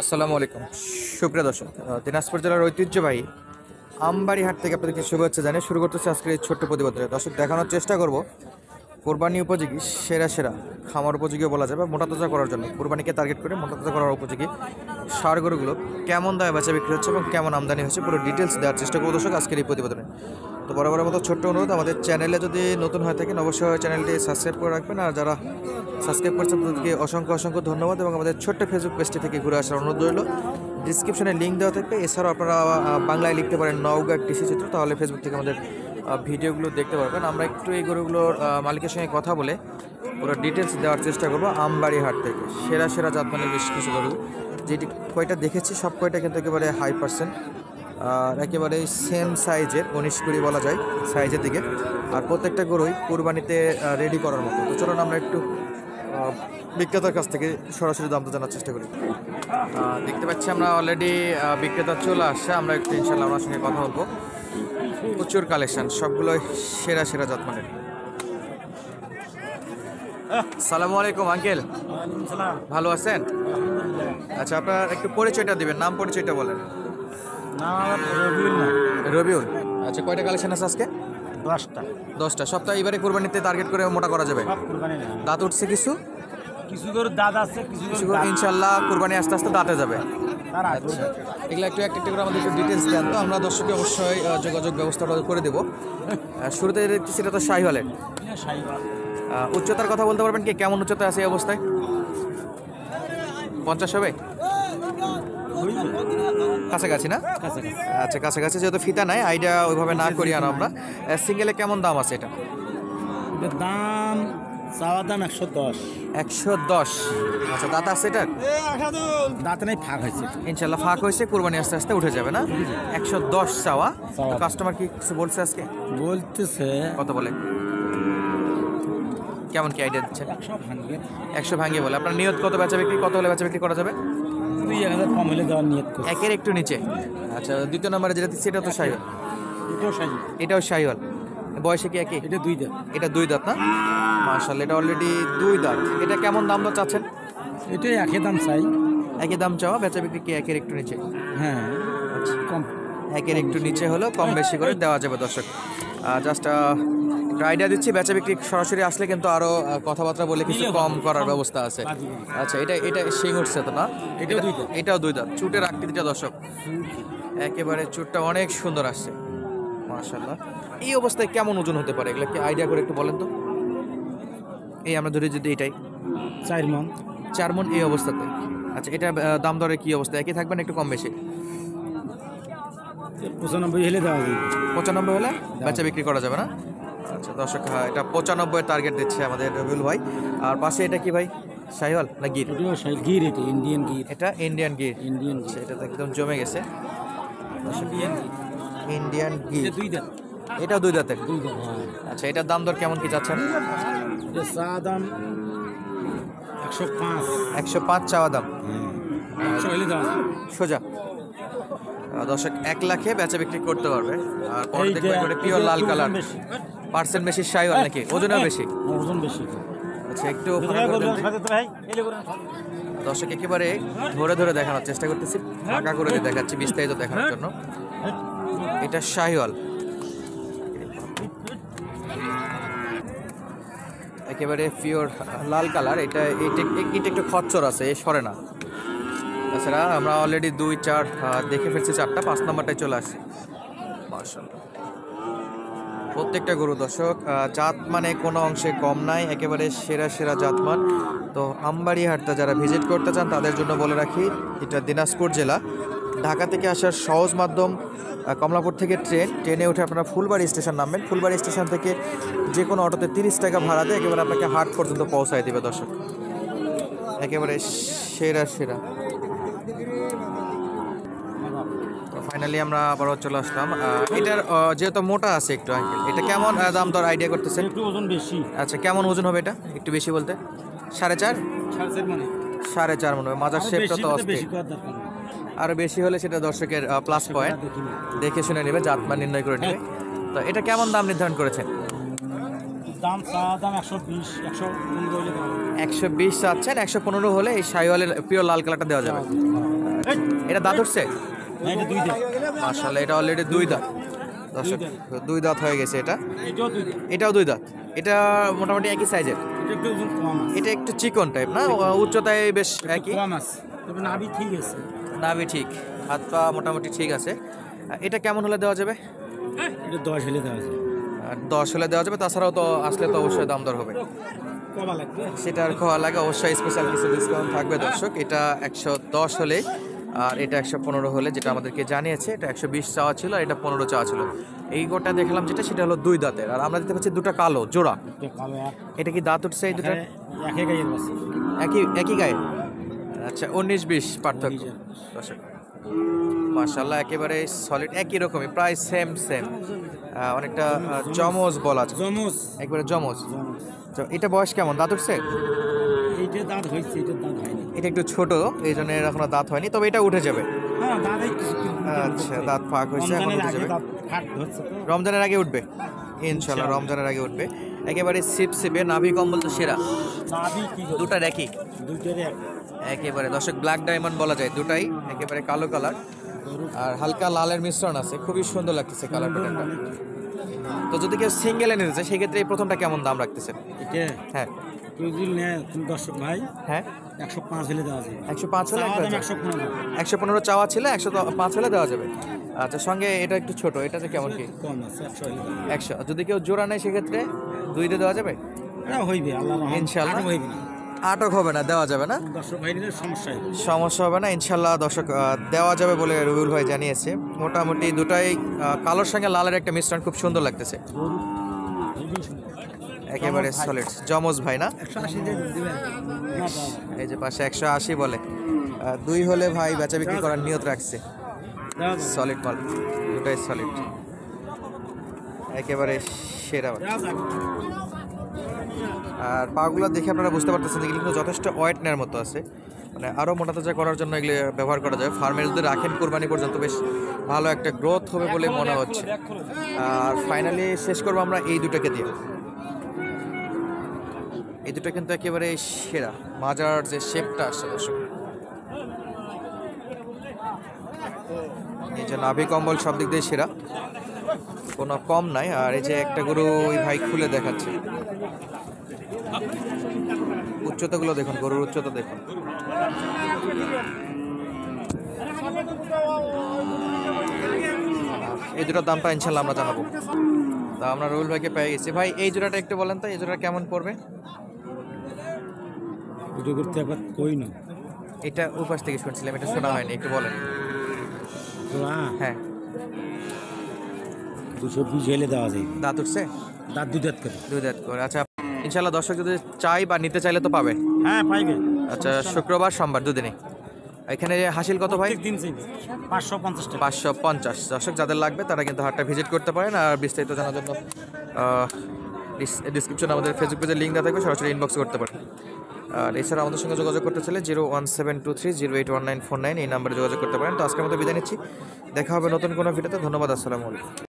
আসসালামু আলাইকুম সুপ্রিয় দর্শক, দিনাজপুর জেলার ঐতিহ্যবাহী আমবাড়ি হাট থেকে আপনাদেরকে শুভেচ্ছা জানিয়ে শুরু করতেছে আজকের এই ছোট্ট প্রতিবেদন। দর্শক, দেখানোর চেষ্টা করব কোরবানি উপযোগী সেরা সেরা খামার উপযোগীও বলা যাবে মোটা তাজা করার জন্য, কোরবানিকে টার্গেট করে মোটা তাজা করার উপযোগী ষাঁড় গরুগুলো কেমন দামে বেচা বিক্রি হচ্ছে এবং কেমন আমদানি হচ্ছে পুরো ডিটেলস দেওয়ার চেষ্টা করবো দর্শক আজকের এই প্রতিবেদনে। তো বরাবরের মতো ছোট্ট অনুরোধ, আমাদের চ্যানেলে যদি নতুন হয়ে থাকেন অবশ্যই চ্যানেলটি সাবস্ক্রাইব করে রাখবেন, আর যারা সাবস্ক্রাইব করছেন তাদেরকে অসংখ্য অসংখ্য ধন্যবাদ এবং আমাদের ছোট্ট ফেসবুক পেজটি থেকে ঘুরে আসার অনুরোধ রইল। ডিসক্রিপশনে লিঙ্ক দেওয়া থাকবে, এছাড়াও আপনারা বাংলায় লিখতে পারেন নওগাঁ টিসি চিত্র, তাহলে ফেসবুক থেকে আমাদের ভিডিওগুলো দেখতে পারবেন। আমরা একটু এই গরুগুলোর মালিকের সঙ্গে কথা বলে পুরো ডিটেলস দেওয়ার চেষ্টা করবো আমবাড়ি হাট থেকে। সেরা সেরা জাতমানের বেশ কিছু গরু, যেটি কয়টা দেখেছি সব কয়টা কিন্তু একেবারে হাই পার্সেন্ট আর একেবারে সেম সাইজের 19-20 বলা যায় সাইজের দিকে, আর প্রত্যেকটা গরুই কুরবানিতে রেডি করার মতো। তো চলুন আমরা একটু বিক্রেতার কাছ থেকে সরাসরি দামটা জানার চেষ্টা করি। দেখতে পাচ্ছি আমরা অলরেডি বিক্রেতা চলে আসছে, আমরা একটু ইনশাল্লাহ ওনার সঙ্গে কথা বলবো। প্রচুর কালেকশন, সবগুলোই সেরা সেরা জাতমানের। সালামু আলাইকুম আঙ্কেল, ভালো আছেন? আচ্ছা, আপনার একটু পরিচয়টা দিবেন, নাম পরিচয়টা বলেন। রবিউল। আচ্ছা, কয়টা কালেকশন আছে আজকে? 10টা। সপ্তাহে এবারে কুরবানিতে টার্গেট করে মোটা করা যাবে। দাঁত উঠছে কিছু কিছু গরুর দাঁত আছে, কিছু গরু ইনশাল্লাহ কুরবানি আস্তে আস্তে দাঁতে যাবে। আচ্ছা, এগুলো একটু একটা করে আমাদের একটু ডিটেলস দেন, তো আমরা দর্শককে অবশ্যই যোগাযোগ ব্যবস্থাটা করে দেবো। শুরুতে দেখছি সেটা তো শাহিওয়ালের। উচ্চতার কথা বলতে পারবেন কি, কেমন উচ্চতা আছে এই অবস্থায়? 50 হবে কাছাকাছি না? আচ্ছা, কাছাকাছি, যেহেতু ফিতা নাই আইডিয়া ওইভাবে না করি। আর আমরা সিঙ্গেলে কেমন দাম আছে এটা? দাম চাওয়া দাম 110। 110। আচ্ছা, দাঁত আছে এটার? দাঁত নাই, ফাঁক হয়েছে ইনশাল্লাহ ফাঁক হয়েছে, কুরবানি আস্তে আস্তে উঠে যাবে না? 110 চাওয়া। কাস্টমার কি কিছু বলছে আজকে? বলতেছে কত বলে, কেমন কি আইডিয়া দিচ্ছেন? 100 ভাঙিয়ে বলে। আপনার নিয়ত কত বেচা বিক্রি, কত হলে বেচা বিক্রি করা যাবে? 2-1000 কম হলে দেওয়ার নিয়ত করছে। একের একটু নিচে। আচ্ছা, দ্বিতীয় নম্বরে যেটা দিচ্ছি এটা তো শাহিওয়াল। এটাও শাহিওয়াল। বয়সে কি একই? এটা 2 দাঁত। এটা 2 দাঁত না? মাশাআল্লাহ, এটা অলরেডি 2 দাঁত। এটা কেমন দাম দর চাচ্ছেন? এটা একই দাম চাই। একই দাম চাওয়া, বেচা বিক্রি কি একের একটু নিচে? হ্যাঁ, কম। একের একটু নিচে হলেও কম বেশি করে দেওয়া যাবে দর্শক। জাস্ট একটা আইডিয়া দিচ্ছি, বেচা বিক্রি সরাসরি আসলে কিন্তু আরও কথাবার্তা বলে কিছু কম করার ব্যবস্থা আছে। আচ্ছা, এটা শিং উঠছে তো না? এটাও 2 দাঁত। চুটের আকৃতিটা দর্শক একেবারে, চুটটা অনেক সুন্দর আসছে মাশাআল্লাহ। এই অবস্থায় কেমন ওজন হতে পারে এগুলো কি আইডিয়া করে একটু বলেন তো? এই আমরা ধরে যদি এটাই 4 মণ। 4 মণ এই অবস্থাতে। আচ্ছা, এটা দাম দরে কি অবস্থা, একই থাকবেন একটু কম বেশি? 95 হলে দেওয়া যাবে। 95 হলে বেচা বিক্রি করা যাবে না? আচ্ছা দর্শক, হ্যাঁ, এটা 95 টার্গেট দিচ্ছে আমাদের রবিউল ভাই। আর পাশে এটা কি ভাই, শাহিওয়াল না গির? গির, এটা ইন্ডিয়ান গির। এটা ইন্ডিয়ান গির। ইন্ডিয়ান। আচ্ছা, এটা তো একদম জমে গেছে। ইন্ডিয়ান গির। 2 দাঁত। এটাও 2 দাঁতের। 2 দাঁত, হ্যাঁ। আচ্ছা, এটার দাম দর কেমন কি চাচ্ছেন? এটা চাওয়া দাম 105। 105 চাওয়া দাম। 100 হলে দেওয়া যাবে। সোজা দর্শক 1 লাখে বেচা বিক্রি করতে পারবে। আর পরে দেখবেন এটা পিওর লাল কালার, পার্সেন্ট বেশি শাহিওয়াল নাকি? ওজনও বেশি? ওজন বেশি। আচ্ছা, একটু দর্শক একেবারে ধরে ধরে দেখানোর চেষ্টা করতেছি, ফাঁকা করে দিয়ে দেখাচ্ছি বিস্তারিত দেখানোর জন্য। এটা শাহিওয়াল, একেবারে পিওর লাল কালার। এটা একটু খচ্চর আছে, এ সরে না। তাছাড়া আমরা অলরেডি 2, 4 দেখে ফেলছি, 4টা, 5 নম্বরটায় চলে আসছে মাশাআল্লাহ। প্রত্যেকটা গরু দর্শক জাত মানে কোনো অংশে কম নাই, একেবারে সেরা সেরা জাতমান। তো আমবাড়ি হাটটা যারা ভিজিট করতে চান তাদের জন্য বলে রাখি, এটা দিনাজপুর জেলা। ঢাকা থেকে আসার সহজ মাধ্যম কমলাপুর থেকে ট্রেনে উঠে আপনারা ফুলবাড়ি স্টেশন নামবেন। ফুলবাড়ি স্টেশন থেকে যে কোনো অটোতে 30 টাকা ভাড়া দিয়ে একেবারে আপনাকে হাট পর্যন্ত পৌঁছায় দেবে দর্শক, একেবারে সেরা সেরা। ফাইনালি আমরা আবারও চলে আসলাম। এটার যেহেতু মোটা আছে একটু আঙ্কেল, এটা কেমন দাম দর আইডিয়া করতেছেন? একটু ওজন বেশি। আচ্ছা, কেমন ওজন হবে এটা একটু বেশি বলতে? 4.5 4.5 মনে হবে। মাজার শেপটা তো অস্থির, আরও বেশি হলে সেটা দর্শকের প্লাস পয়েন্ট, দেখে শুনে নেবে, জাতমান নির্ণয় করে নেবে। তো এটা কেমন দাম নির্ধারণ করেছেন? দাম চাওয়া দাম 120, 115 হলে দেওয়া যাবে। 120 চাচ্ছেন, 115 হলে এই শাহিওয়ালের পিওর লাল কালারটা দেওয়া যাবে। এটা দাঁত উঠছে? হ্যাঁ, এটা 2 দাঁত। মাশাআল্লাহ, এটা অলরেডি 2 দাঁত। দর্শক 2 দাঁত হয়ে গেছে এটা। এটাও 2 দাঁত। এটাও 2 দাঁত। এটা মোটামুটি একই সাইজের। এটা একটু ওজন কম আছে। এটা একটু চিকন টাইপ না, উচ্চতায় বেশ একই। কম আছে, তবে নাভি ঠিক আছে। নাভি ঠিক, হাত পা মোটামুটি ঠিক আছে। এটা কেমন হলে দেওয়া যাবে? এটা 10 হলে দেওয়া যায়। 10 হলে দেওয়া যাবে, তাছাড়াও তো আসলে তো অবশ্যই দাম দর হবে। কবা লাগবে? সেটা আর খাওয়া লাগে, অবশ্যই স্পেশাল কিছু ডিসকাউন্ট থাকবে দর্শক। এটা 110 হলে, আর এটা 115 হলে, যেটা আমাদেরকে জানিয়েছে। এটা 120 চাওয়া ছিল, আর এটা 15 চাওয়া ছিল। এই গোটা দেখলাম যেটা, সেটা হলো 2 দাঁতের। আর আমরা দেখতে পাচ্ছি দুটো কালো জোড়া। এটা কালো আর এটা কি দাঁত উঠছে এই দুটো? একে গায়ের বাচ্চা। একই গায়ে? আচ্ছা, 19-20 পার্থক্য দর্শক। মাশাআল্লাহ, একেবারে সলিড, একই রকমই, প্রায় সেম। অনেকটা জমজ বলা যায়, জমজ। একবারে জমজ। তো এটা বয়স কেমন? দাঁত উঠছে? এইটা দাঁত হয়েছে, এটা দাঁত হয়নি। এটা একটু ছোট, এই জন্য এর এখনো দাঁত হয়নি, তবে এটা উঠে যাবে। হ্যাঁ, দাঁতে কিছু আচ্ছা, দাঁত ফাঁক হয়েছে, এখন উঠে যাবে। দাঁত ফাট ধরছে তো। রমজানের আগে উঠবে ইনশাল্লাহ, রমজানের আগে উঠবে। একেবারে সিপে, নাভি কম্বল তো সেরা। নাভি কি করে? দুটার একই, দুইটারে এক। একেবারে দর্শক ব্ল্যাক ডায়মন্ড বলা যায়, দুটাই একেবারে কালো কালার, আর হালকা লালের মিশ্রণ আছে। খুবই সুন্দর লাগতেছে কালার প্যাটার্নটা। তো যদি কেউ সিঙ্গেলে নিতে চায়, সেক্ষেত্রে এই প্রথমটা কেমন দাম রাখতেছেন? এটা হ্যাঁ কেউ যদি নেয়, তুমি দর্শক ভাই, হ্যাঁ, 105 হলে দেওয়া যায়। 105 হলে চাওয়া দাম একবার 115। 115 চাওয়া ছিল, 105 হলে দেওয়া যাবে। আচ্ছা, সঙ্গে এটা একটু ছোট, এটাতে কেমন কি? কম আছে, 100 হলে দেওয়া 100। যদি কেউ জোড়া নেয়, সেক্ষেত্রে 2 দিয়ে দেওয়া যাবে যায়। এটা হইবে, আল্লাহর রহমতে। ইনশাআল্লাহ। আটও হইবে না। আটক হবে না, দেওয়া যাবে না, দর্শক ভাই নিলে সমস্যা হইবে। সমস্যা হবে না ইনশাল্লাহ দর্শক। দেওয়া যাবে বলে রবিউল ভাই জানিয়েছে। মোটামুটি দুটাই কালোর সঙ্গে লালের একটা মিশ্রণ, খুব সুন্দর লাগতেছে, গরু হেভি সুন্দর। একেবারে সলিড জমজ ভাই না? 180 দিয়ে দিবেন। না, দেওয়া যায়। এই যে পাশে 180 বলে। 2 হলে ভাই বেচা বিক্রি করার নিয়ত রাখছে। দেওয়া যায়। সলিড মাল, দুটাই সলিড, একেবারে সেরা। দেওয়া যাবে। আর পাগুলো দেখে আপনারা বুঝতে পারতেছেন এগুলো কিন্তু যথেষ্ট ওয়েট নেওয়ার মতো আছে, মানে আরও মোটা তাজা করার জন্য এগুলো ব্যবহার করা যায়। ফার্মে যদি রাখেন কোরবানি পর্যন্ত, বেশ ভালো একটা গ্রোথ হবে বলে মনে হচ্ছে। আর ফাইনালি শেষ করবো আমরা এই দুটোকে দিয়ে। এই দুটো কিন্তু একেবারে সেরা, মাজার যে শেপটা আসছে দর্শক, এই যে নাভি কম্বল সব দিক দিয়ে সেরা, কোনো কম নাই। আর এই যে একটা গরু ওই ভাই খুলে দেখাচ্ছে, উচ্চতাগুলো দেখুন, গরুর উচ্চতা দেখুন। এই দুটোর দামটা ইনশাল্লাহ আমরা জানাবো। তা আমরা রুল ভাইকে পেয়ে গেছি। ভাই এই জোড়াটা একটু বলেন তো, এই জোড়া কেমন পড়বে? ভিডিও করতে একবার কই না। এটা উপাস থেকে শুনছিলাম, এটা শোনা হয়নি, একটু বলেন। হ্যাঁ, 220 হলে দেওয়া যায়। দাঁত উঠছে? দাঁত 2 দাঁত করে। 2 দাঁত করে। আচ্ছা, ইনশাল্লাহ দর্শক যদি চাই বা নিতে চাইলে তো পাবে। হ্যাঁ, পাইবে। আচ্ছা, শুক্রবার সোমবার দুদিনে। এখানে হাসিল কত ভাই? দিন চাইবে 550 টাকা। 550। দর্শক যাদের লাগবে তারা কিন্তু হাটটা ভিজিট করতে পারেন। আর বিস্তারিত জানার জন্য ডিসক্রিপশনে আমাদের ফেসবুক পেজের লিঙ্ক দেওয়া থাকবে, সরাসরি ইনবক্স করতে পারেন। আর এছাড়া আমাদের সঙ্গে যোগাযোগ করতে চাইলে 01723081949 এই নাম্বারে যোগাযোগ করতে পারেন। তো আজকের মতো বিদায় নিচ্ছি, দেখা হবে নতুন কোনো ভিডিওতে। ধন্যবাদ, আসসালামু আলাইকুম।